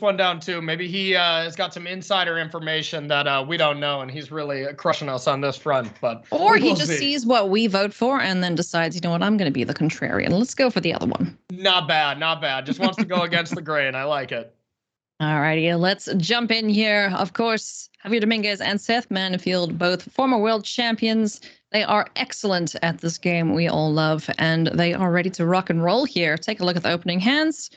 one down too. Maybe he has got some insider information that we don't know, and he's really crushing us on this front. But or he just sees what we vote for and then decides, you know what, I'm going to be the contrarian. Let's go for the other one. Not bad, not bad. Just wants to go against the grain. I like it. Alrighty, let's jump in here. Of course, Javier Dominguez and Seth Manfield, both former world champions. They are excellent at this game we all love, and they are ready to rock and roll here. Take a look at the opening hands.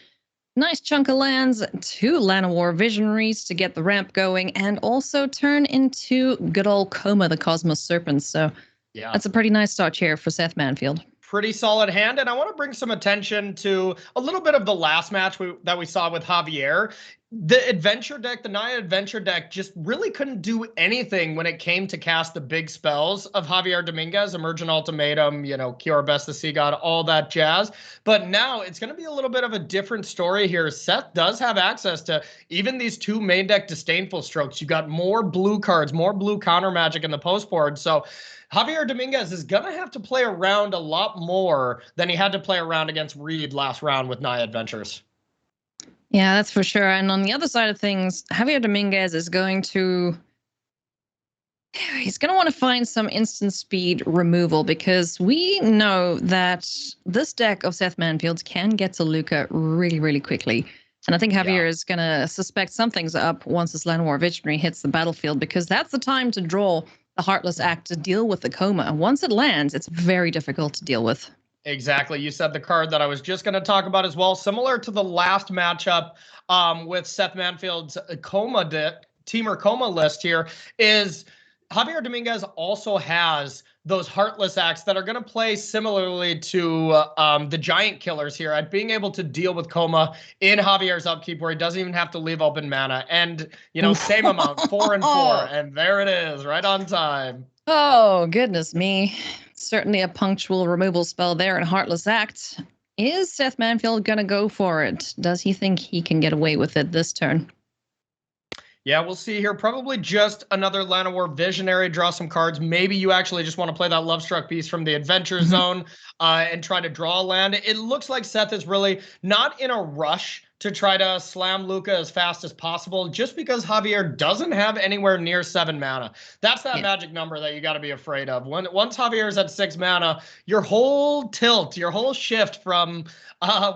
Nice chunk of lands, 2 Llanowar Visionaries to get the ramp going, and also turn into good old Coma, the Cosmos Serpent. So yeah, that's a pretty nice start here for Seth Manfield. Pretty solid hand, and I want to bring some attention to a little bit of the last match that we saw with Javier. The adventure deck, the Naya adventure deck, just really couldn't do anything when it came to cast the big spells of Javier Dominguez, Emergent Ultimatum, you know, Kiora Best the Sea God, all that jazz. But now it's going to be a little bit of a different story here. Seth does have access to even these 2 main deck Disdainful Strokes. You got more blue cards, more blue counter magic in the post board. So Javier Dominguez is going to have to play around a lot more than he had to play around against Reed last round with Naya Adventures. Yeah, that's for sure. And on the other side of things, Javier Dominguez is going to want to find some instant speed removal, because we know that this deck of Seth Manfield's can get to Lukka really, really quickly. And I think Javier is going to suspect something's up once this Llanowar Visionary hits the battlefield, because that's the time to draw the Heartless Act to deal with the Coma. Once it lands, it's very difficult to deal with. Exactly. You said the card that I was just going to talk about as well. Similar to the last matchup with Seth Manfield's Temur Coma list here, is Javier Dominguez also has those Heartless Acts that are going to play similarly to the Giant Killers here at being able to deal with Coma in Javier's upkeep, where he doesn't even have to leave open mana. And, you know, same amount, 4 and 4. And there it is, right on time. Oh, goodness me. Certainly a punctual removal spell there in Heartless Act. Is Seth Manfield going to go for it? Does he think he can get away with it this turn? Yeah, we'll see here. Probably just another Llanowar Visionary, draw some cards. Maybe you actually just want to play that Lovestruck Beast from the Adventure Zone and try to draw a land. It looks like Seth is really not in a rush to try to slam Lukka as fast as possible, just because Javier doesn't have anywhere near 7 mana. That's that magic number that you got to be afraid of. Once Javier is at 6 mana, your whole tilt, your whole shift from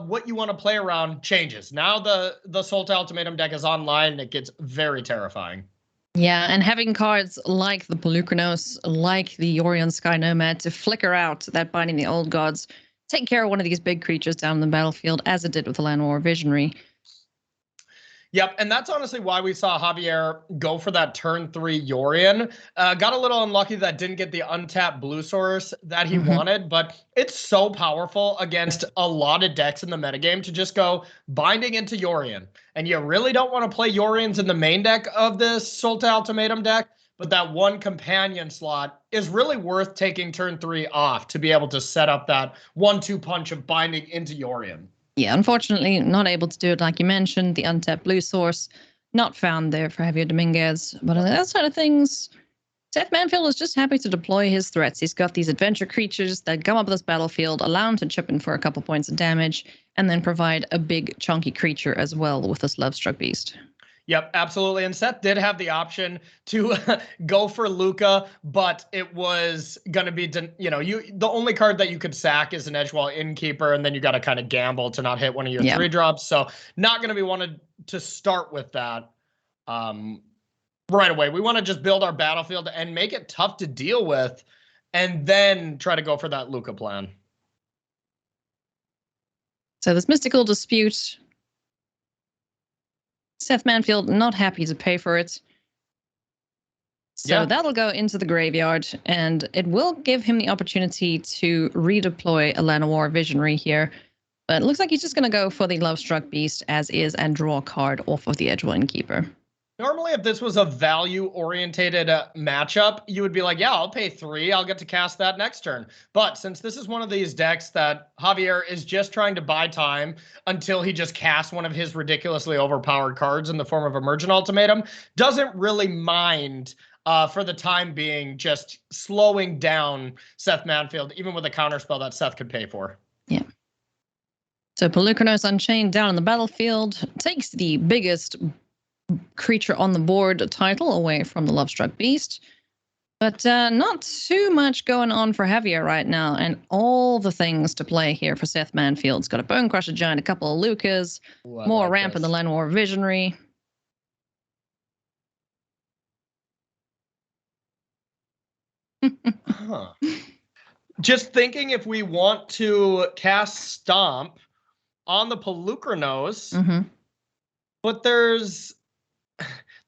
what you want to play around changes. Now the Sultai Ultimatum deck is online, and it gets very terrifying. Yeah, and having cards like the Pelucranos, like the Yorion Sky Nomad to flicker out that Binding the Old Gods, take care of one of these big creatures down the battlefield, as it did with the Llanowar Visionary. Yep, and that's honestly why we saw Javier go for that turn 3 Yorion. Got a little unlucky that didn't get the untapped blue source that he wanted, but it's so powerful against a lot of decks in the metagame to just go Binding into Yorion. And you really don't want to play Yorions in the main deck of this Sultai Ultimatum deck, but that one companion slot is really worth taking turn 3 off to be able to set up that 1-2 punch of Binding into Yorion. Yeah, unfortunately, not able to do it like you mentioned. The untapped blue source, not found there for Javier Dominguez. But on the other side of things, Seth Manfield is just happy to deploy his threats. He's got these adventure creatures that come up this battlefield, allow him to chip in for a couple points of damage, and then provide a big chunky creature as well with this Lovestruck Beast. Yep, absolutely. And Seth did have the option to go for Lukka, but it was going to be, the only card that you could sack is an Edgewall Innkeeper, and then you got to kind of gamble to not hit one of your 3-drops. So not going to be wanted to start with that right away. We want to just build our battlefield and make it tough to deal with, and then try to go for that Lukka plan. So this Mystical Dispute, Seth Manfield not happy to pay for it. So that'll go into the graveyard, and it will give him the opportunity to redeploy a Llanowar Visionary here. But it looks like he's just going to go for the Lovestruck Beast as is and draw a card off of the Edgewall Innkeeper. Normally, if this was a value-orientated matchup, you would be like, yeah, I'll pay 3. I'll get to cast that next turn. But since this is one of these decks that Javier is just trying to buy time until he just casts one of his ridiculously overpowered cards in the form of Emergent Ultimatum, doesn't really mind for the time being just slowing down Seth Manfield, even with a counterspell that Seth could pay for. Yeah. So Pelucanos Unchained down on the battlefield takes the biggest creature on the board title away from the Lovestruck Beast. But not too much going on for Javier right now, and all the things to play here for Seth Manfield. He's got a Bone Crusher Giant, a couple of Lukkas, more ramp in the Llanowar Visionary. Huh. Just thinking if we want to cast Stomp on the Pelucanos, but there's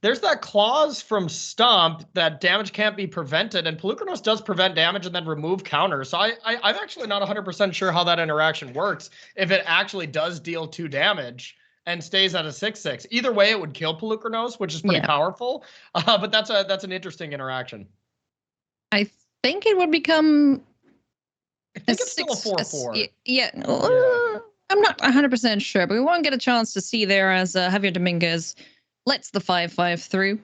that clause from Stomp that damage can't be prevented, and Pelucanos does prevent damage and then remove counter. So I'm actually not 100% sure how that interaction works, if it actually does deal 2 damage and stays at a 6/6. Either way, it would kill Pelucanos, which is pretty powerful, but that's an interesting interaction. I think it would become... I think it's still a 4/4. Yeah. I'm not 100% sure, but we won't get a chance to see there as Javier Dominguez lets the 5/5 through,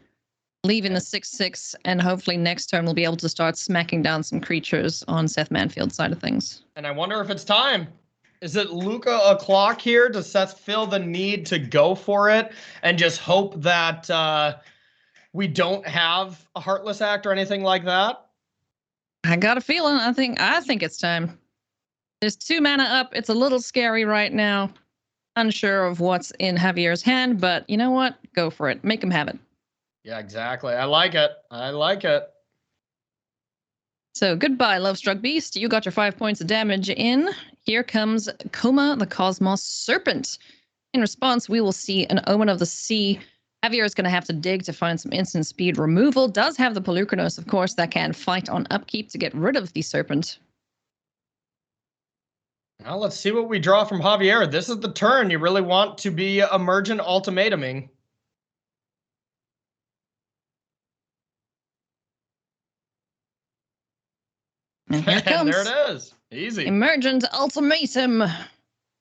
leaving the 6/6, and hopefully next turn we'll be able to start smacking down some creatures on Seth Manfield's side of things. And I wonder if it's time. Is it Lukka o'clock here? Does Seth feel the need to go for it and just hope that we don't have a Heartless Act or anything like that? I got a feeling. I think it's time. There's 2 mana up. It's a little scary right now. Unsure of what's in Javier's hand, but you know what? Go for it. Make him have it. Yeah, exactly. I like it. I like it. So goodbye, Lovestruck Beast. You got your 5 points of damage in. Here comes Koma, the Cosmos Serpent. In response, we will see an Omen of the Sea. Javier is going to have to dig to find some instant speed removal. Does have the Pelucanos, of course, that can fight on upkeep to get rid of the Serpent. Now let's see what we draw from Javier. This is the turn you really want to be emergent ultimatuming. And here it comes. There it is. Easy. Emergent Ultimatum.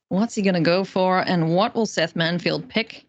What's he going to go for, and what will Seth Manfield pick?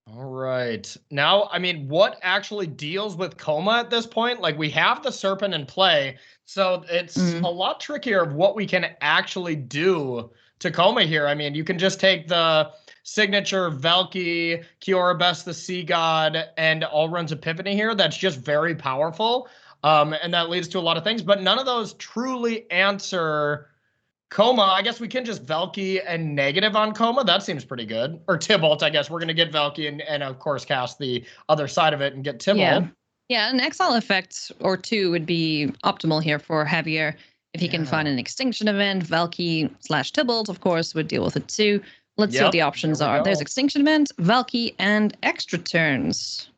All right. Now, I mean, what actually deals with Koma at this point? Like, we have the Serpent in play, so it's a lot trickier of what we can actually do to Koma here. I mean, you can just take the signature Velki, Kiora Best the Sea God, and Allrun's Epiphany here. That's just very powerful, and that leads to a lot of things, but none of those truly answer Koma. I guess we can just Velki and negative on Koma. That seems pretty good. Or Tibalt, I guess. We're going to get Velki and of course, cast the other side of it and get Tibalt. Yeah, an exile effect or 2 would be optimal here for Javier. If he can find an extinction event, Velki/Tibalt, of course, would deal with it too. Let's see what the options are. There's extinction event, Velki, and extra turns.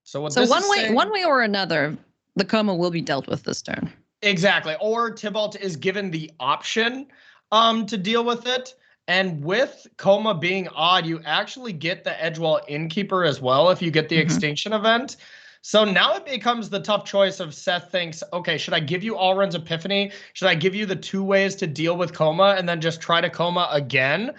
So one way or another, the Koma will be dealt with this turn. Exactly. Or Tibalt is given the option to deal with it. And with Koma being odd, you actually get the Edgewall Innkeeper as well if you get the extinction event. So now it becomes the tough choice of Seth thinks, okay, should I give you Allrun's Epiphany? Should I give you the 2 ways to deal with Koma and then just try to Koma again?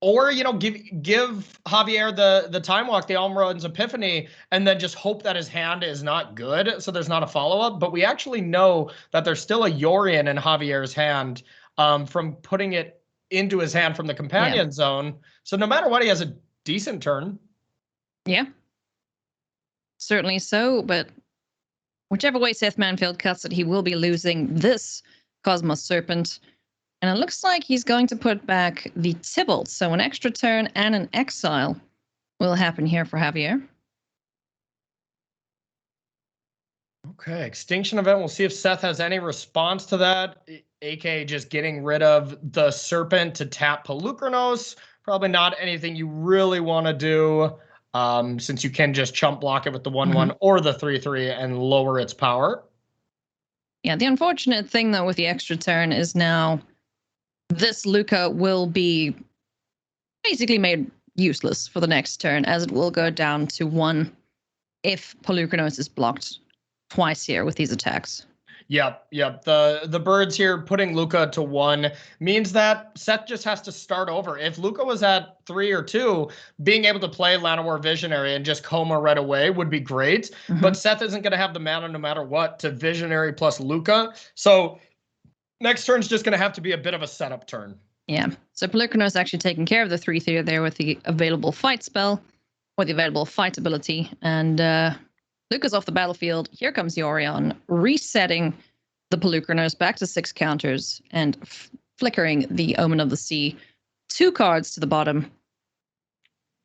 Or, you know, give Javier the Time Walk, the Allrun's Epiphany, and then just hope that his hand is not good, so there's not a follow-up. But we actually know that there's still a Yorion in Javier's hand from putting it into his hand from the Companion Zone. So no matter what, he has a decent turn. Yeah. Certainly so, but whichever way Seth Manfield cuts it, he will be losing this Cosmos Serpent. And it looks like he's going to put back the Tibalt. So an extra turn and an exile will happen here for Javier. Okay, extinction event. We'll see if Seth has any response to that. AK just getting rid of the Serpent to tap Pelucanos. Probably not anything you really want to do, since you can just chump block it with the 1/1 or the 3/3 and lower its power. Yeah, the unfortunate thing, though, with the extra turn is now this Lukka will be basically made useless for the next turn, as it will go down to 1 if Pelucanos is blocked twice here with these attacks. Yep. The birds here putting Lukka to 1 means that Seth just has to start over. If Lukka was at 3 or 2, being able to play Llanowar Visionary and just Coma right away would be great. But Seth isn't going to have the mana no matter what to Visionary plus Lukka. So next turn's just going to have to be a bit of a setup turn. Yeah. So Pelucano's actually taking care of the 3/3 there with the available fight spell, or the available fight ability. And Lukka's off the battlefield. Here comes Yorion, resetting the Pelucranos back to 6 counters and flickering the Omen of the Sea. 2 cards to the bottom.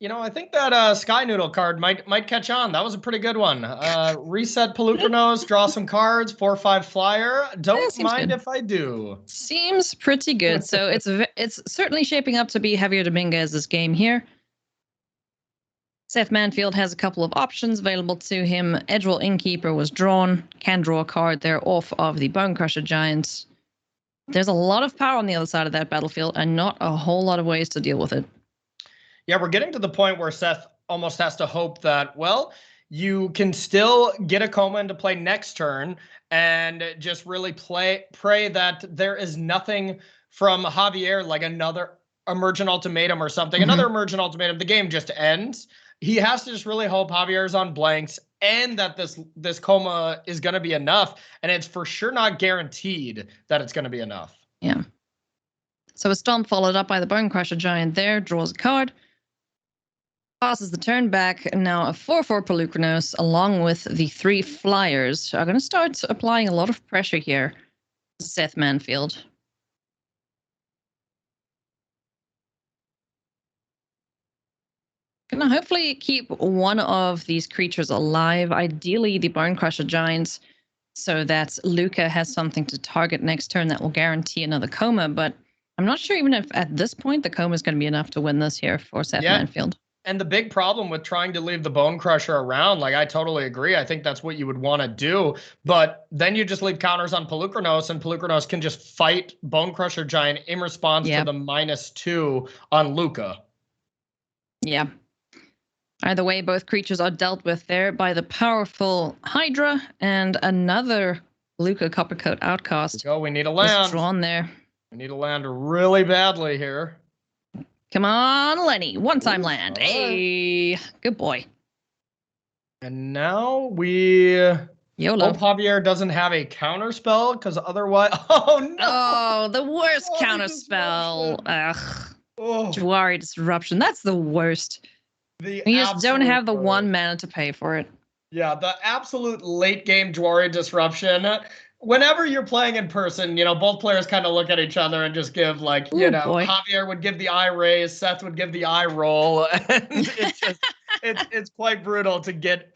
You know, I think that Sky Noodle card might catch on. That was a pretty good one. Reset Pelucranos, draw some cards, 4/5 flyer. Don't mind if I do. Seems pretty good. So it's certainly shaping up to be Javier Dominguez's game here. Seth Manfield has a couple of options available to him. Edgewall Innkeeper was drawn. Can draw a card there off of the Bone Crusher Giant. There's a lot of power on the other side of that battlefield and not a whole lot of ways to deal with it. Yeah, we're getting to the point where Seth almost has to hope that, well, you can still get a Coma into play next turn and just really pray that there is nothing from Javier, like another Emergent Ultimatum or something, another Emergent Ultimatum, the game just ends. He has to just really hope Javier's on blanks and that this Coma is going to be enough. And it's for sure not guaranteed that it's going to be enough. Yeah. So a Stomp followed up by the Bone Crusher Giant there, draws a card. Passes the turn back, and now a 4/4 Pelucranos, along with the 3 flyers, are going to start applying a lot of pressure here to Seth Manfield. Gonna hopefully keep one of these creatures alive, ideally the Bone Crusher Giants, so that Lukka has something to target next turn that will guarantee another Coma, but I'm not sure even if at this point the Coma is going to be enough to win this here for Seth Manfield. And the big problem with trying to leave the Bone Crusher around, like I totally agree. I think that's what you would want to do. But then you just leave counters on Pelucranos, and Pelucranos can just fight Bone Crusher Giant in response to the -2 on Lukka. Yeah. Either way, both creatures are dealt with there by the powerful Hydra and another Lukka Coppercoat Outcast. We need a land. Drawn there. We need a land really badly here. Come on, Lenny. One-time land. Hey, good boy. And now we YOLO. hope Javier doesn't have a counter spell, because otherwise... Oh, no! Oh, the worst counter spell. Ugh. Jwari Disruption. That's the worst. You just don't have the 1 mana to pay for it. Yeah, the absolute late-game Jwari Disruption. Whenever you're playing in person, both players kind of look at each other and just give like, Javier would give the eye raise, Seth would give the eye roll. And it's just, it's quite brutal to get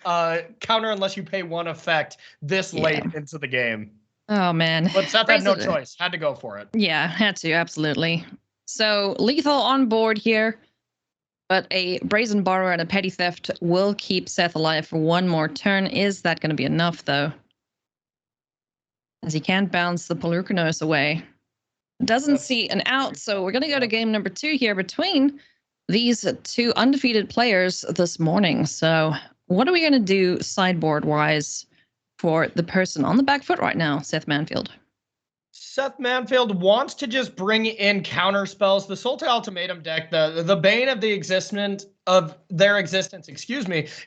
counter unless you pay 1 effect this late into the game. Oh, man. But Seth had no choice. Had to go for it. Yeah, had to, absolutely. So lethal on board here, but a Brazen Borrower and a Petty Theft will keep Seth alive for 1 more turn. Is that going to be enough, though? As he can't bounce the Pelucranos away. Doesn't see an out, so we're going to go to game number 2 here between these 2 undefeated players this morning. So what are we going to do sideboard-wise for the person on the back foot right now, Seth Manfield? Seth Manfield wants to just bring in counter spells. The Sultai Ultimatum deck, the bane of the existence,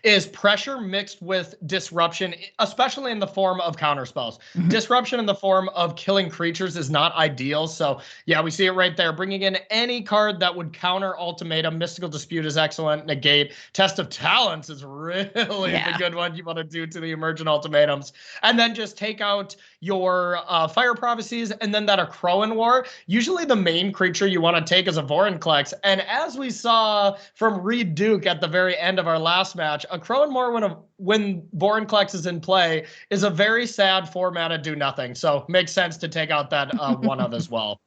is pressure mixed with disruption, especially in the form of counter spells. Disruption in the form of killing creatures is not ideal. So yeah, we see it right there. Bringing in any card that would counter Ultimatum. Mystical Dispute is excellent. Negate. Test of Talents is really the good one you want to do to the Emergent Ultimatums. And then just take out your Fire Prophecies and then that Akroan War. Usually the main creature you want to take is a Vorinclex. And as we saw from Reed Duke at the very end of our last match, Akroan War when Vorinclex is in play is a very sad 4-mana do nothing. So makes sense to take out that 1 of as well.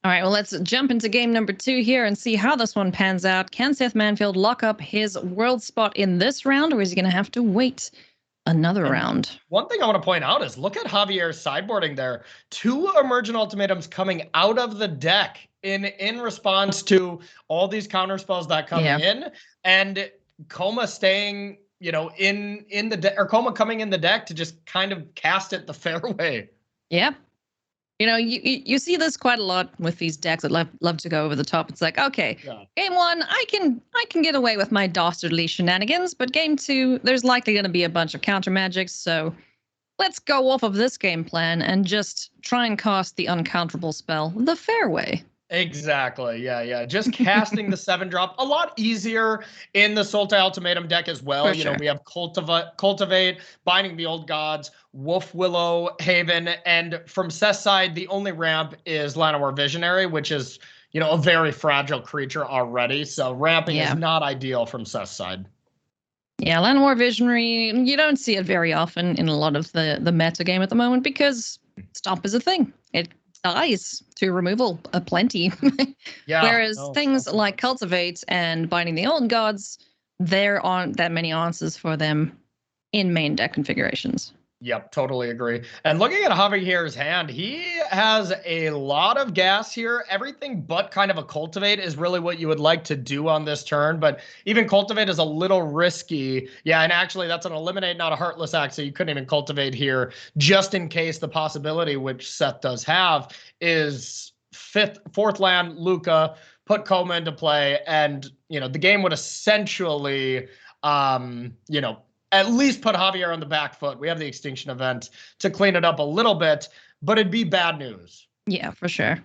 All right, well, let's jump into game number 2 here and see how this one pans out. Can Seth Manfield lock up his world spot in this round, or is he going to have to wait another round? One thing I want to point out is look at Javier's sideboarding there. 2 Emergent Ultimatums coming out of the deck in response to all these counter spells that come in, and Coma staying in the deck, or Coma coming in the deck to just kind of cast it the fairway. Yeah. You see this quite a lot with these decks that love to go over the top. It's like, okay, game one, I can get away with my dastardly shenanigans, but game two, there's likely going to be a bunch of counter magics, so let's go off of this game plan and just try and cast the uncounterable spell the fairway. Exactly. Yeah. Just casting the 7-drop a lot easier in the Sultai Ultimatum deck as well. Sure. We have Cultivate, Binding the Old Gods, Wolf Willow Haven, and from Seth's side, the only ramp is Llanowar Visionary, which is, a very fragile creature already. So ramping is not ideal from Seth's side. Yeah, Llanowar Visionary, you don't see it very often in a lot of the meta game at the moment because Stomp is a thing. It dies to removal aplenty. Whereas things like Cultivate and Binding the Old Gods, there aren't that many answers for them in main deck configurations. Yep, totally agree. And looking at Javier's hand, he has a lot of gas here. Everything but kind of a Cultivate is really what you would like to do on this turn. But even Cultivate is a little risky. Yeah, and actually that's an Eliminate, not a Heartless Act, so you couldn't even Cultivate here, just in case the possibility, which Seth does have, is fourth land, Lukka, put Coma into play, and, the game would essentially, at least put Javier on the back foot. We have the Extinction event to clean it up a little bit, but it'd be bad news. Yeah, for sure.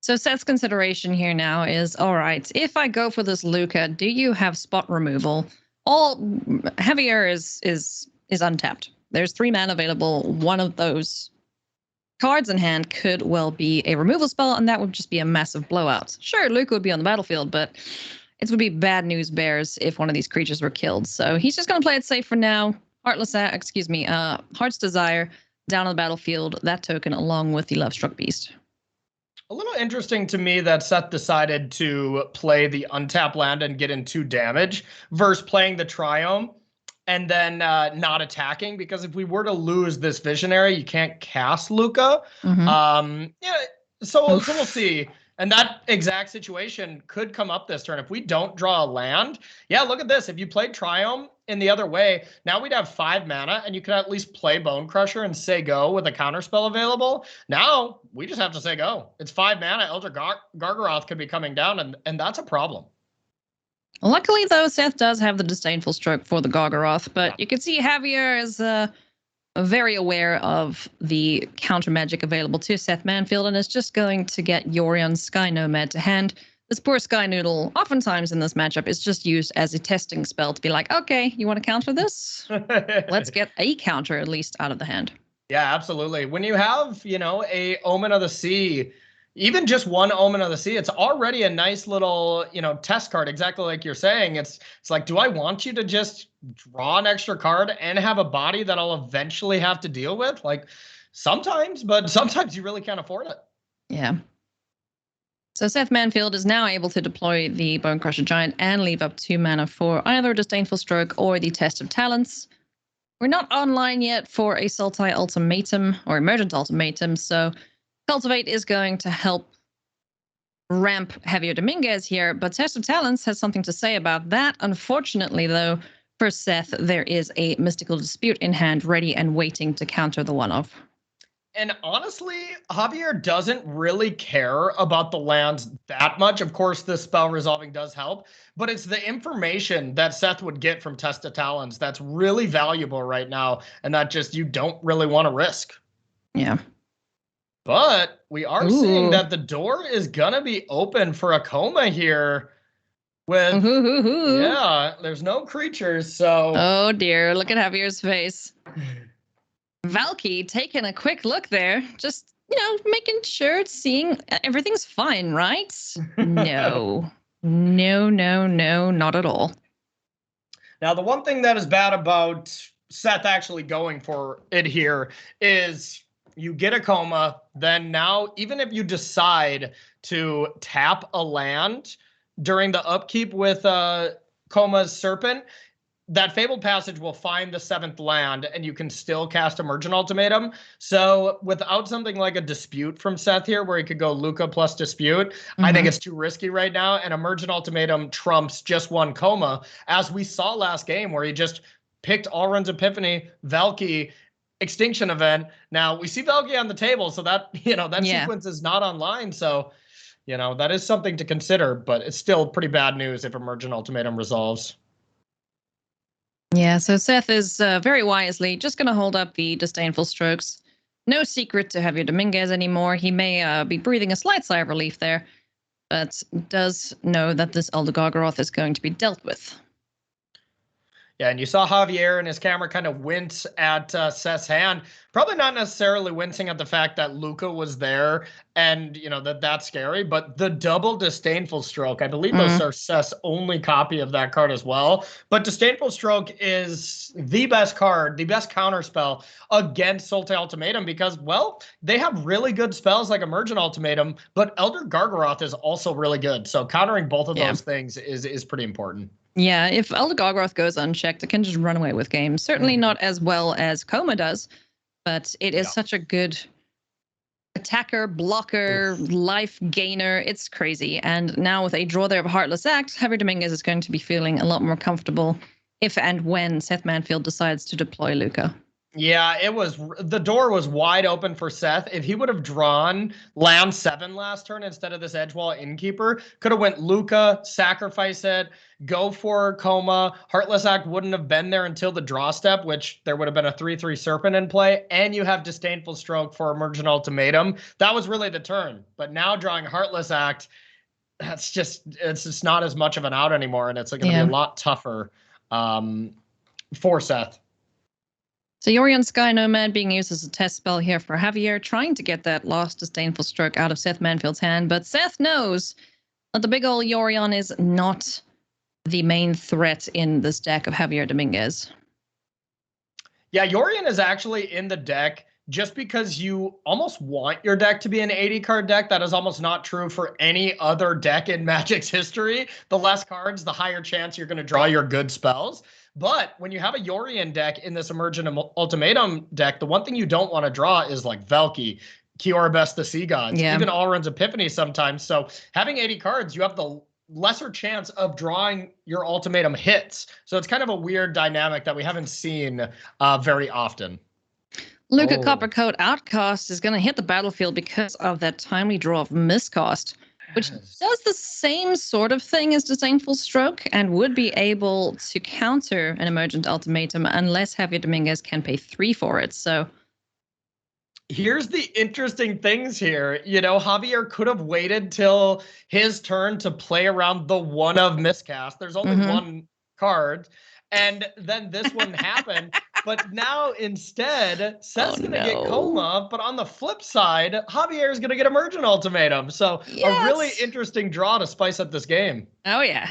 So Seth's consideration here now is, all right, if I go for this Lukka, do you have spot removal? Javier is untapped. There's 3 mana available. One of those cards in hand could well be a removal spell, and that would just be a massive blowout. Sure, Lukka would be on the battlefield, but it would be bad news bears if one of these creatures were killed. So he's just going to play it safe for now. Heart's Desire down on the battlefield, that token along with the Lovestruck Beast. A little interesting to me that Seth decided to play the untap land and get in 2 damage versus playing the Triome and then not attacking, because if we were to lose this Visionary, you can't cast Lukka. So we'll see. And that exact situation could come up this turn. If we don't draw a land, look at this. If you played Triome in the other way, now we'd have 5 mana, and you could at least play Bone Crusher and say go with a counterspell available. Now, we just have to say go. It's 5 mana. Elder Gargaroth could be coming down, and that's a problem. Luckily, though, Seth does have the Disdainful Stroke for the Gargaroth, but you can see Javier is very aware of the counter magic available to Seth Manfield, and is just going to get Yorion's Sky Nomad to hand. This poor Sky Noodle, oftentimes in this matchup, is just used as a testing spell to be like, okay, you want to counter this? Let's get a counter at least out of the hand. Yeah, absolutely. When you have, a Omen of the Sea, even just one Omen of the Sea, it's already a nice little, test card, exactly like you're saying. It's like, do I want you to just draw an extra card and have a body that I'll eventually have to deal with? Like, sometimes, but sometimes you really can't afford it. Yeah. So Seth Manfield is now able to deploy the Bone Crusher Giant and leave up 2 mana for either a Disdainful Stroke or the Test of Talents. We're not online yet for a Sultai Ultimatum or Emergent Ultimatum, so Cultivate is going to help ramp Javier Dominguez here, but Test of Talents has something to say about that. Unfortunately, though, for Seth, there is a Mystical Dispute in hand ready and waiting to counter the one-off. And honestly, Javier doesn't really care about the lands that much. Of course, the spell resolving does help, but it's the information that Seth would get from Test of Talents that's really valuable right now, and that just you don't really want to risk. Yeah. But we are seeing that the door is going to be open for a Coma here. With, there's no creatures, so... Oh dear, look at Javier's face. Valky taking a quick look there, just, making sure it's seeing everything's fine, right? No, not at all. Now, the one thing that is bad about Seth actually going for it here is you get a Coma, then now, even if you decide to tap a land during the upkeep with Coma's Serpent, that Fabled Passage will find the 7th land, and you can still cast Emergent Ultimatum. So without something like a Dispute from Seth here, where he could go Lukka plus Dispute, I think it's too risky right now. And Emergent Ultimatum trumps just one Coma, as we saw last game, where he just picked Alrund's Epiphany, Valky, Extinction Event. Now we see Valky on the table, so that sequence is not online. So that is something to consider, but it's still pretty bad news if Emergent Ultimatum resolves. Yeah, so Seth is very wisely just going to hold up the Disdainful Strokes. No secret to Javier Dominguez anymore. He may be breathing a slight sigh of relief there, but does know that this Elder Gargaroth is going to be dealt with. Yeah, and you saw Javier and his camera kind of wince at Seth's hand. Probably not necessarily wincing at the fact that Lukka was there and, that's scary. But the double Disdainful Stroke, I believe those are Seth's only copy of that card as well. But Disdainful Stroke is the best card, the best counter spell against Sultai Ultimatum because, well, they have really good spells like Emergent Ultimatum, but Elder Gargaroth is also really good. So countering both of those things is pretty important. Yeah, if Elder Gargaroth goes unchecked, it can just run away with games. Certainly not as well as Coma does, but it is such a good attacker, blocker, life gainer. It's crazy. And now with a draw there of Heartless Act, Javier Dominguez is going to be feeling a lot more comfortable if and when Seth Manfield decides to deploy Lukka. Yeah, the door was wide open for Seth. If he would have drawn land 7 last turn instead of this Edgewall Innkeeper, could have went Lukka, sacrifice it, go for Coma. Heartless Act wouldn't have been there until the draw step, which there would have been a 3/3 Serpent in play, and you have Disdainful Stroke for Emergent Ultimatum. That was really the turn. But now drawing Heartless Act, it's just not as much of an out anymore, and it's going to be a lot tougher for Seth. So Yorion Sky Nomad being used as a test spell here for Javier, trying to get that last Disdainful Stroke out of Seth Manfield's hand. But Seth knows that the big old Yorion is not the main threat in this deck of Javier Dominguez. Yeah, Yorion is actually in the deck just because you almost want your deck to be an 80-card deck. That is almost not true for any other deck in Magic's history. The less cards, the higher chance you're going to draw your good spells. But when you have a Yorion deck in this Emergent Ultimatum deck, the one thing you don't want to draw is like Valky, Kiorabest the Sea Gods, even Alrund's Epiphany sometimes. So having 80 cards, you have the lesser chance of drawing your Ultimatum hits. So it's kind of a weird dynamic that we haven't seen very often. Lukka Coppercoat Outcast is going to hit the battlefield because of that timely draw of Miscast, which does the same sort of thing as Disdainful Stroke and would be able to counter an Emergent Ultimatum unless Javier Dominguez can pay 3 for it. So here's the interesting things here. Javier could have waited till his turn to play around the one of Miscast. There's only one card. And then this one happened. But now instead, Seth's going to get Coma. But on the flip side, Javier is going to get Emergent Ultimatum. So a really interesting draw to spice up this game. Oh, yeah.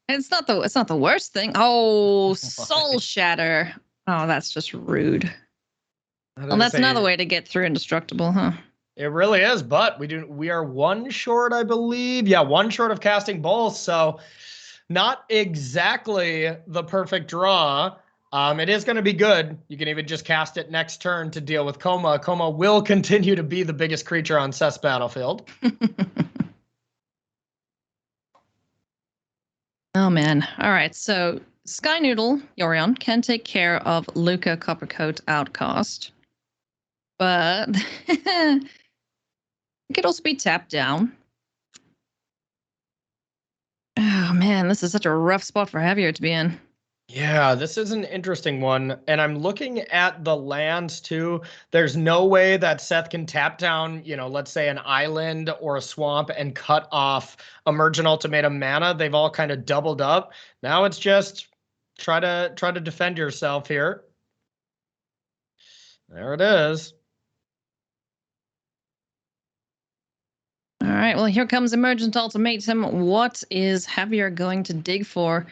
It's not the worst thing. Oh, Soul Shatter. Oh, that's just rude. Well, that's another way to get through Indestructible, huh? It really is. But we are one short, I believe. Yeah, one short of casting both. So not exactly the perfect draw. It is going to be good. You can even just cast it next turn to deal with Coma. Coma will continue to be the biggest creature on Seth's battlefield. Oh, man. All right. So Sky Noodle, Yorion, can take care of Lukka Coppercoat Outcast. But it could also be tapped down. Oh, man. This is such a rough spot for Javier to be in. Yeah, this is an interesting one. And I'm looking at the lands too. There's no way that Seth can tap down, let's say an island or a swamp and cut off Emergent Ultimatum mana. They've all kind of doubled up. Now it's just try to defend yourself here. There it is. All right, well, here comes Emergent Ultimatum. What is Javier going to dig for?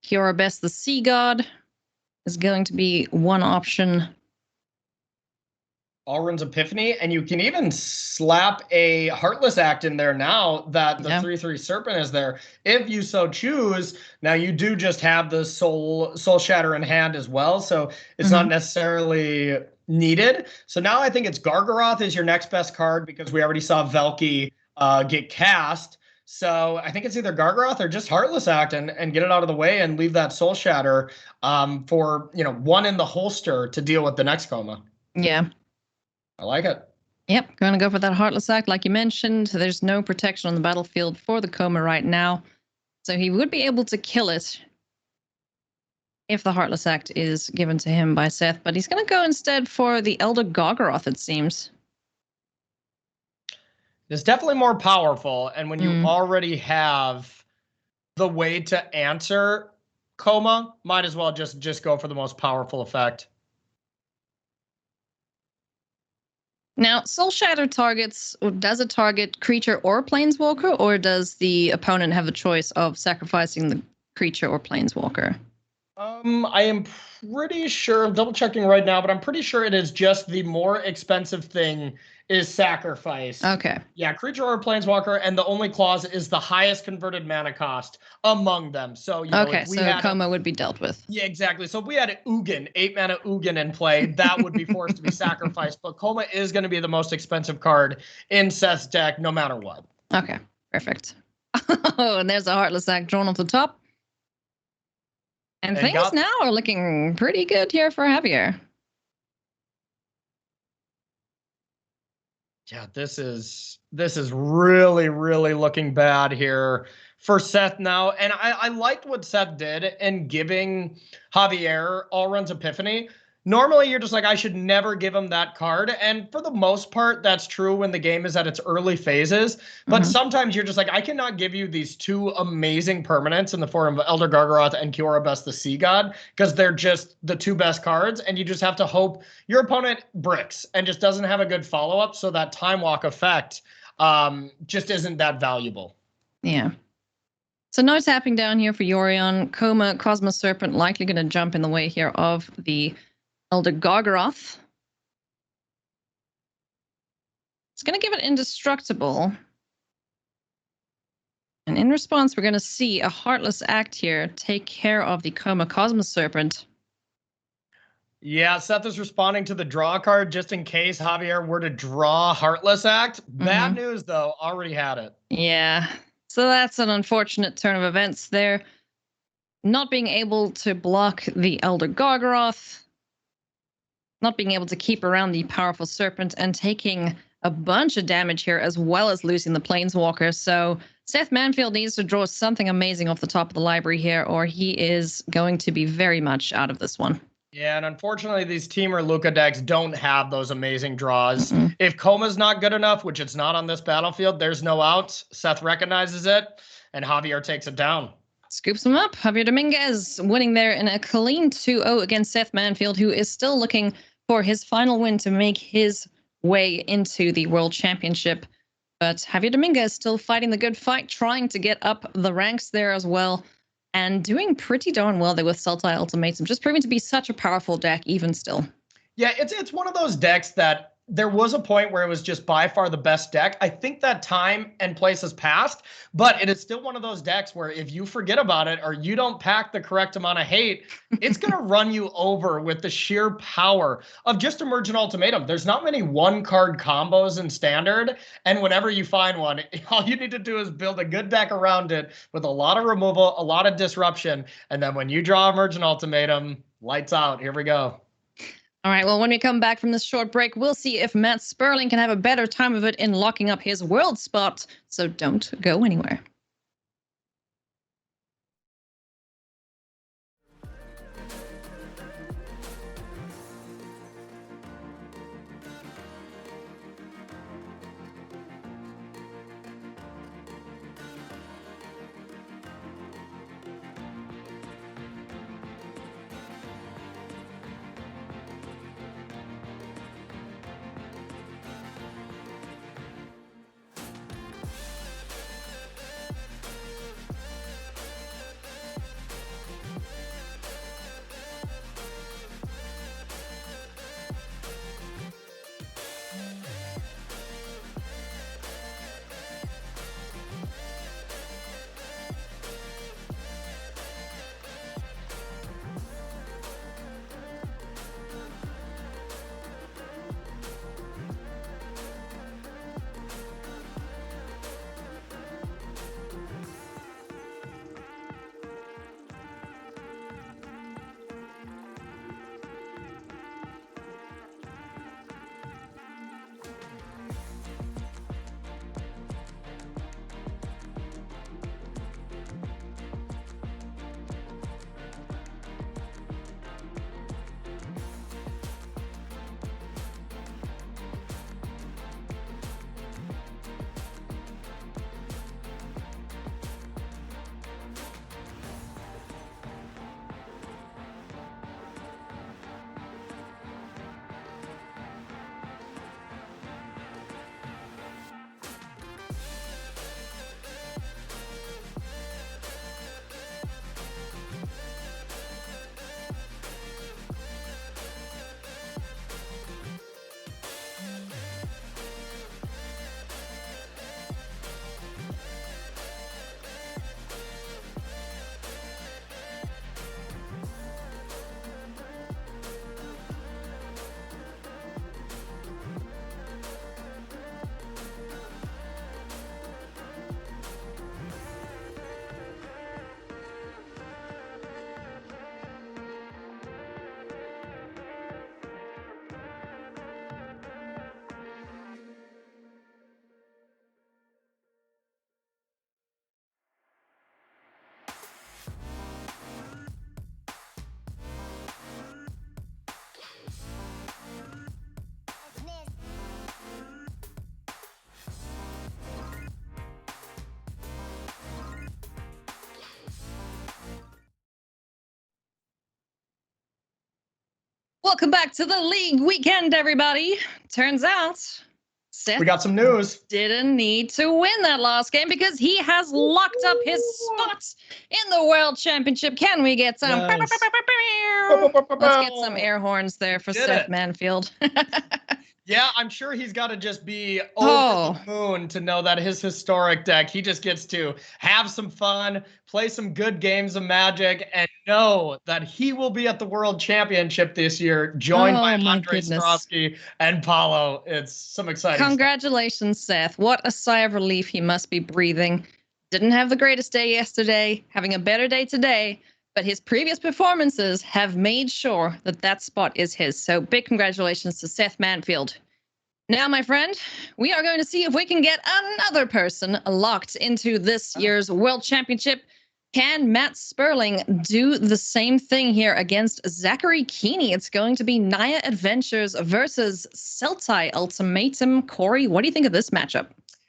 Kiorabest the Sea God is going to be one option. Alrund's Epiphany, and you can even slap a Heartless Act in there now that the 3/3 Serpent is there, if you so choose. Now you do just have the Soul Shatter in hand as well, so it's not necessarily needed. So now I think it's Gargaroth is your next best card because we already saw Velki get cast. So I think it's either Gargaroth or just Heartless Act and get it out of the way and leave that Soul Shatter for, one in the holster to deal with the next Coma. Yeah. I like it. Yep, going to go for that Heartless Act. Like you mentioned, there's no protection on the battlefield for the Coma right now. So he would be able to kill it if the Heartless Act is given to him by Seth. But he's going to go instead for the Elder Gargaroth, it seems. It's definitely more powerful. And when you already have the way to answer Coma, might as well just go for the most powerful effect. Now, Soul Shatter targets, does it target creature or planeswalker, or does the opponent have a choice of sacrificing the creature or planeswalker? I am pretty sure, I'm double checking right now, but I'm pretty sure it is just the more expensive thing is sacrifice. Okay. Yeah, creature or planeswalker, and the only clause is the highest converted mana cost among them. So, if we had Coma would be dealt with. Yeah, exactly. So if we had Ugin, 8 mana Ugin in play, that would be forced to be sacrificed. But Coma is going to be the most expensive card in Seth's deck, no matter what. Okay, perfect. Oh, and there's a Heartless Act drawn off the top. And things now are looking pretty good here for Javier. Yeah, this is really, really looking bad here for Seth now. And I liked what Seth did in giving Javier Alrund's Epiphany. Normally, you're just like, I should never give him that card. And for the most part, that's true when the game is at its early phases. But sometimes you're just like, I cannot give you these two amazing permanents in the form of Elder Gargaroth and Kiora Best the Sea God, because they're just the two best cards. And you just have to hope your opponent bricks and just doesn't have a good follow-up. So that Time Walk effect just isn't that valuable. Yeah. So no tapping down here for Yorion. Coma, Cosmos Serpent likely going to jump in the way here of the Elder Gargaroth. It's going to give it indestructible. And in response, we're going to see a Heartless Act here take care of the Coma Cosmos Serpent. Yeah, Seth is responding to the draw card just in case Javier were to draw Heartless Act. Bad news, though. Already had it. Yeah. So that's an unfortunate turn of events there. Not being able to block the Elder Gargaroth. Not being able to keep around the powerful Serpent and taking a bunch of damage here, as well as losing the Planeswalker. So Seth Manfield needs to draw something amazing off the top of the library here, or he is going to be very much out of this one. Yeah, and unfortunately, these Temur Lukka decks don't have those amazing draws. If Coma's not good enough, which it's not on this battlefield, there's no outs. Seth recognizes it, and Javier takes it down. Scoops him up. Javier Dominguez winning there in a clean 2-0 against Seth Manfield, who is still looking for his final win to make his way into the World Championship. But Javier Dominguez still fighting the good fight, trying to get up the ranks there as well, and doing pretty darn well there with Sultai Ultimatum, just proving to be such a powerful deck even still. Yeah, it's one of those decks that there was a point where it was just by far the best deck. I think that time and place has passed, but it is still one of those decks where if you forget about it or you don't pack the correct amount of hate, it's going to run you over with the sheer power of just Emergent Ultimatum. There's not many one-card combos in Standard, and whenever you find one, all you need to do is build a good deck around it with a lot of removal, a lot of disruption, and then when you draw Emergent Ultimatum, lights out. Here we go. All right, well, when we come back from this short break, we'll see if Matt Sperling can have a better time of it in locking up his world spot. So don't go anywhere. Welcome back to the league weekend, everybody. Turns out Seth We got some news. Didn't need to win that last game because he has locked up his spot in the World Championship. Can we get some? Yes. Let's get some air horns there for Seth Manfield. Yeah, I'm sure he's got to just be over the moon to know that his historic deck, he just gets to have some fun, play some good games of Magic, and know that he will be at the World Championship this year, joined by Andre Strosky and Paulo. It's some exciting Congratulations, Seth. What a sigh of relief he must be breathing. Didn't have the greatest day yesterday, having a better day today, but his previous performances have made sure that that spot is his. So big congratulations to Seth Manfield. Now, my friend, we are going to see if we can get another person locked into this year's World Championship. Can Matt Sperling do the same thing here against Zachary Keaney? It's going to be Naya Adventures versus Sultai Ultimatum. Corey, what do you think of this matchup?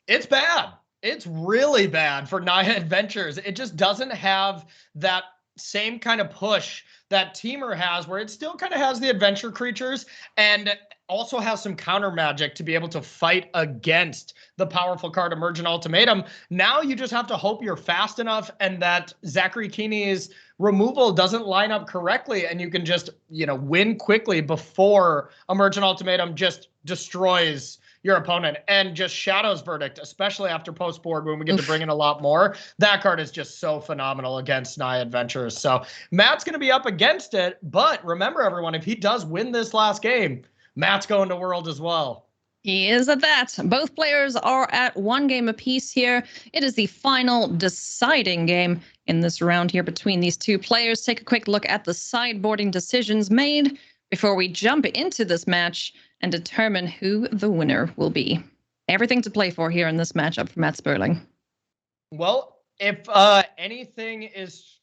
It's bad. It's really bad for Naya Adventures. It just doesn't have that same kind of push that Temur has, where it still kind of has the adventure creatures and also has some counter magic to be able to fight against the powerful card Emergent Ultimatum. Now you just have to hope you're fast enough and that Zachary Keaney's removal doesn't line up correctly and you can just, win quickly before Emergent Ultimatum just destroys your opponent. And just Shadow's Verdict, especially after post-board when we get to bring in a lot more, that card is just so phenomenal against Naya Adventures. So Matt's going to be up against it, but remember, everyone, if he does win this last game, Matt's going to World as well. He is at that. Both players are at one game apiece here. It is the final deciding game in this round here between these two players. Take a quick look at the sideboarding decisions made before we jump into this match and determine who the winner will be. Everything to play for here in this matchup for Matt Sperling. Well, if anything is,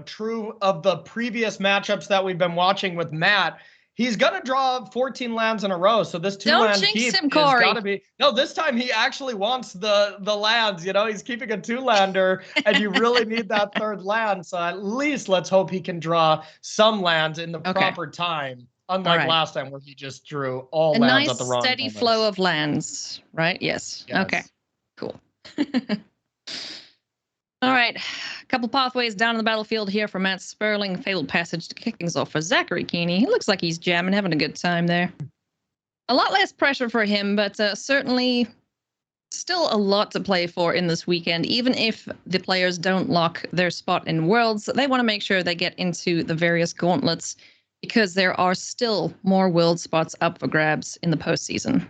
true of the previous matchups that we've been watching with Matt, he's going to draw 14 lands in a row. So this two-land keep has got to be... No, this time he actually wants the lands. He's keeping a two-lander, and you really need that third land. So at least let's hope he can draw some lands in the proper time. Unlike last time where he just drew all lands at the wrong time. A nice steady flow of lands, right? Yes. Okay, cool. All right, a couple pathways down on the battlefield here for Matt Sperling. Fabled Passage to kick things off for Zachary Keaney. He looks like he's jamming, having a good time there. A lot less pressure for him, but certainly still a lot to play for in this weekend. Even if the players don't lock their spot in Worlds, they want to make sure they get into the various gauntlets because there are still more World spots up for grabs in the postseason.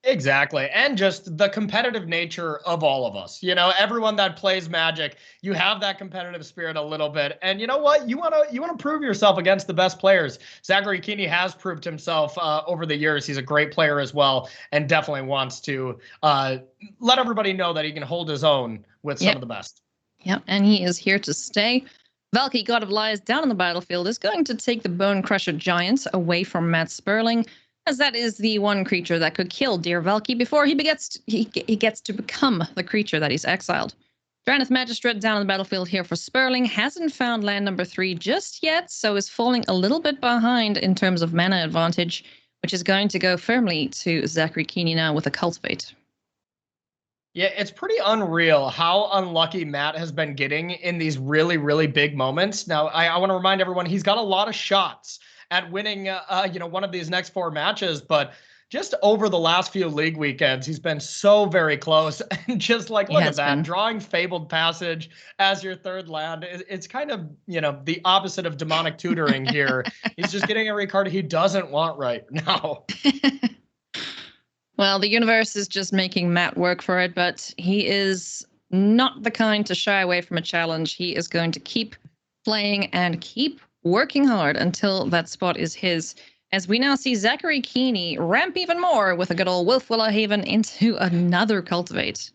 Exactly. And just the competitive nature of all of us. Everyone that plays Magic, you have that competitive spirit a little bit. And you know what? You want to prove yourself against the best players. Zachary Keaney has proved himself over the years. He's a great player as well and definitely wants to let everybody know that he can hold his own with some of the best. Yep, and he is here to stay. Valky, God of Lies, down on the battlefield is going to take the Bone Crusher Giant away from Matt Sperling, as that is the one creature that could kill Dear Valky before he gets to become the creature that he's exiled. Drannith Magistrate down on the battlefield here for Sperling. Hasn't found land number 3 just yet, so is falling a little bit behind in terms of mana advantage, which is going to go firmly to Zachary Keaney now with a Cultivate. Yeah, it's pretty unreal how unlucky Matt has been getting in these really, really big moments. Now, I want to remind everyone he's got a lot of shots at winning, one of these next 4 matches, but just over the last few league weekends, he's been so very close. And just look at that, drawing Fabled Passage as your third land. It's kind of, the opposite of demonic tutoring here. He's just getting every card he doesn't want right now. Well, the universe is just making Matt work for it, but he is not the kind to shy away from a challenge. He is going to keep playing and keep working hard until that spot is his. As we now see Zachary Keaney ramp even more with a good old Wolf Willowhaven into another Cultivate.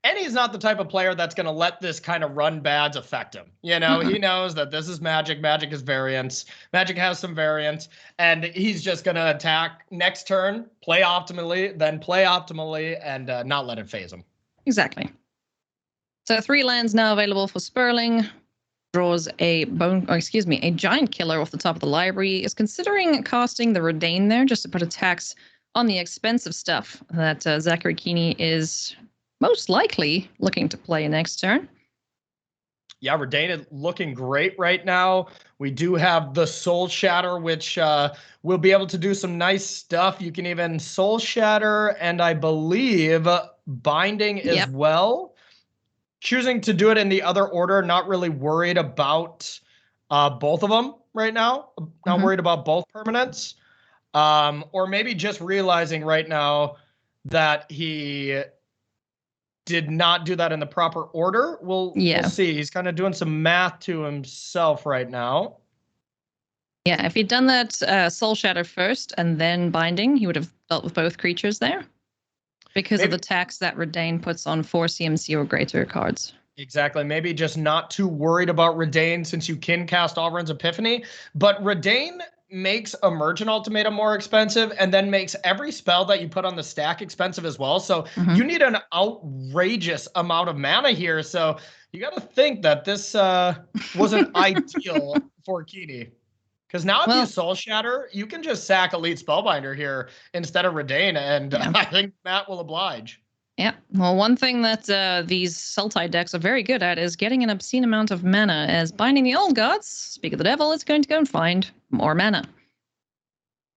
And he's not the type of player that's going to let this kind of run bads affect him. He knows that this is Magic. Magic is variance. Magic has some variance. And he's just going to attack next turn, play optimally, then play optimally, and not let it phase him. Exactly. So 3 lands now available for Sperling. draws a a giant killer off the top of the library, is considering casting the Redain there just to put attacks on the expensive stuff that Zachary Keaney is most likely looking to play next turn. Yeah, Redain is looking great right now. We do have the Soul Shatter, which will be able to do some nice stuff. You can even Soul Shatter and I believe Binding as well. Choosing to do it in the other order, not really worried about both of them right now. Not worried about both permanents. Or maybe just realizing right now that he did not do that in the proper order. We'll see. He's kind of doing some math to himself right now. Yeah, if he'd done that Soul Shatter first and then Binding, he would have dealt with both creatures there. Because of the tax that Redain puts on 4 CMC or greater cards. Exactly. Maybe just not too worried about Redain since you can cast Alrund's Epiphany. But Redain makes Emergent Ultimatum more expensive and then makes every spell that you put on the stack expensive as well. So you need an outrageous amount of mana here. So you got to think that this wasn't ideal for Keaney. Because now if you Soul Shatter, you can just sack Elite Spellbinder here instead of Redain, and I think Matt will oblige. Yeah. Well, one thing that these Sultai decks are very good at is getting an obscene amount of mana, as Binding the Old Gods, speak of the devil, is going to go and find more mana.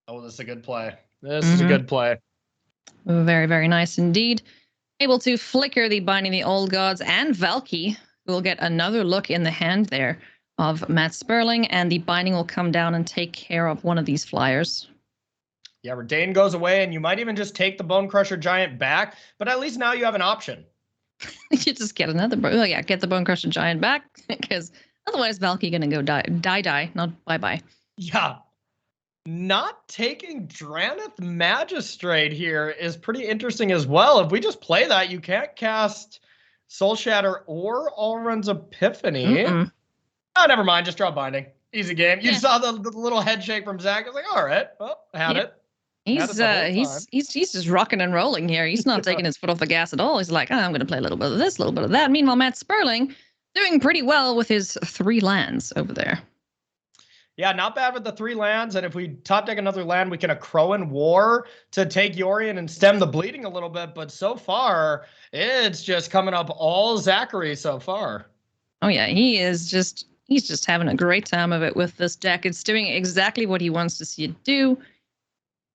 Oh, this is a good play. This is a good play. Very, very nice indeed. Able to flicker the Binding the Old Gods and Valky, who will get another look in the hand there of Matt Sperling, and the Binding will come down and take care of one of these flyers. Yeah, Redain goes away, and you might even just take the Bone Crusher Giant back, but at least now you have an option. You just get another, get the Bone Crusher Giant back, because otherwise Valky gonna go die, not bye-bye. Yeah. Not taking Draneth Magistrate here is pretty interesting as well. If we just play that, you can't cast Soul Shatter or Alrund's Epiphany. Oh, never mind. Just draw Binding. Easy game. You saw the little head shake from Zach. I was like, all right, well, had it. He's just rocking and rolling here. He's not taking his foot off the gas at all. He's like, I'm going to play a little bit of this, a little bit of that. Meanwhile, Matt Sperling doing pretty well with his 3 lands over there. Yeah, not bad with the 3 lands. And if we top deck another land, we can a Crowan War to take Yorion and stem the bleeding a little bit. But so far, it's just coming up all Zachary so far. Oh, yeah, he's just having a great time of it with this deck. It's doing exactly what he wants to see it do.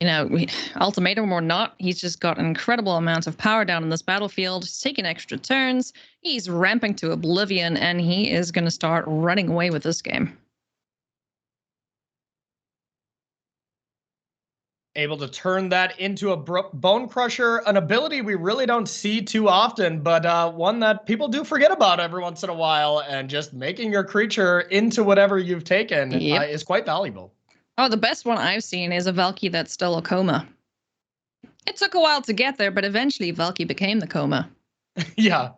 You know, Ultimatum or not, he's just got an incredible amount of power down in this battlefield. He's taking extra turns. He's ramping to oblivion, and he is going to start running away with this game. Able to turn that into a Bone Crusher, an ability we really don't see too often, but one that people do forget about every once in a while, and just making your creature into whatever you've taken is quite valuable. Oh, the best one I've seen is a Valky that's still a coma. It took a while to get there, but eventually Valky became the coma. Yeah.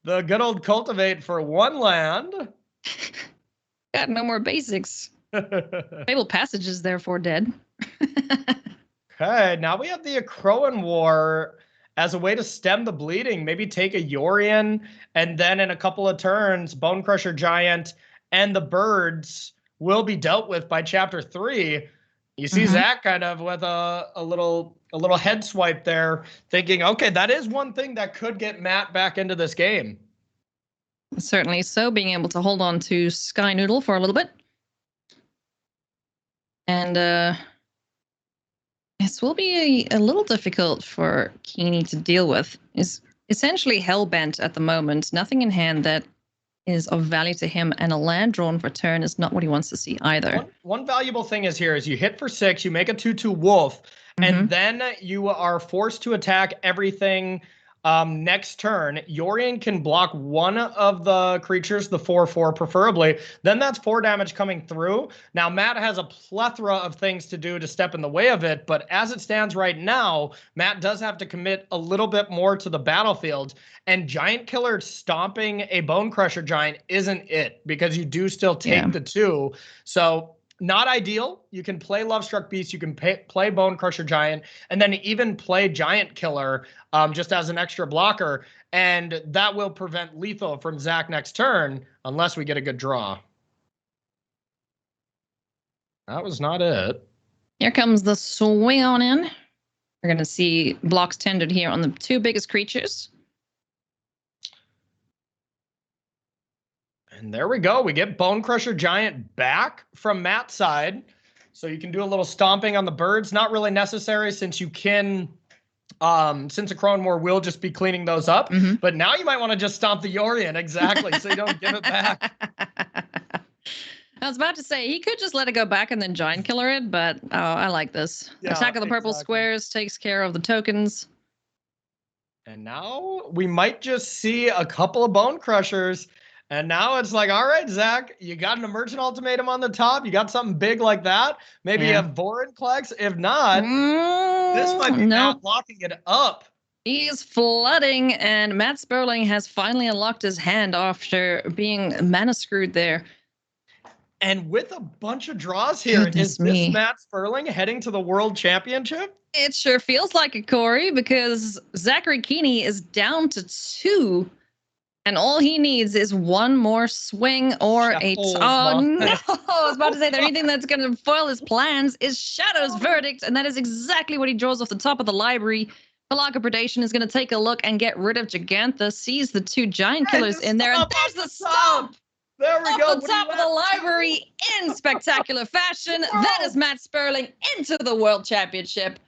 The good old Cultivate for 1 land. Got no more basics. Fable Passage is therefore dead. Okay, now we have the Crowan War as a way to stem the bleeding. Maybe take a Yorion, and then in a couple of turns, Bone Crusher Giant and the birds will be dealt with by chapter 3. You see Zach kind of with a little head swipe there, thinking, okay, that is one thing that could get Matt back into this game. Certainly so, being able to hold on to Sky Noodle for a little bit. And this will be a little difficult for Keaney to deal with. Is essentially hellbent at the moment. Nothing in hand that is of value to him, and a land drawn for turn is not what he wants to see either. One valuable thing is you hit for 6, you make a 2/2 wolf, and then you are forced to attack everything next turn. Yorion can block one of the creatures, the 4/4 preferably. Then that's 4 damage coming through. Now, Matt has a plethora of things to do to step in the way of it, but as it stands right now, Matt does have to commit a little bit more to the battlefield. And Giant Killer stomping a Bone Crusher Giant isn't it, because you do still take the 2. So Not ideal. You can play Lovestruck Beast, you can play Bone Crusher Giant, and then even play Giant Killer just as an extra blocker, and that will prevent lethal from Zach next turn unless we get a good draw. That was not it. Here comes the swing on in. We're going to see blocks tended here on the two biggest creatures. And there we go. We get Bone Crusher Giant back from Matt's side. So you can do a little stomping on the birds. Not really necessary since you can, since a Crown War will just be cleaning those up. Mm-hmm. But now you might want to just stomp the Yorion, exactly, so you don't give it back. I was about to say, he could just let it go back and then Giant Killer it, but I like this. Yeah, Attack of the purple squares takes care of the tokens. And now we might just see a couple of Bone Crushers. And now it's like, all right, Zach, you got an Emergent Ultimatum on the top. You got something big like that. Maybe a Vorinclex. If not, this might be Matt locking it up. He's flooding, and Matt Sperling has finally unlocked his hand after being mana screwed there. And with a bunch of draws here, is this Matt Sperling heading to the World Championship? It sure feels like it, Corey, because Zachary Keaney is down to 2. And all he needs is one more swing or oh, no. I was about to say the only thing that's going to foil his plans is Shadow's Verdict. And that is exactly what he draws off the top of the library. Palaka Predation is going to take a look and get rid of Gigantha, sees the 2 Giant Killers in there. And there's the stomp! There we go. Off the top of the library in spectacular fashion. That is Matt Sperling into the World Championship.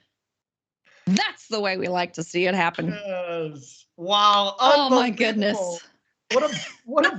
That's the way we like to see it happen. Yes. Wow. Oh my goodness. What a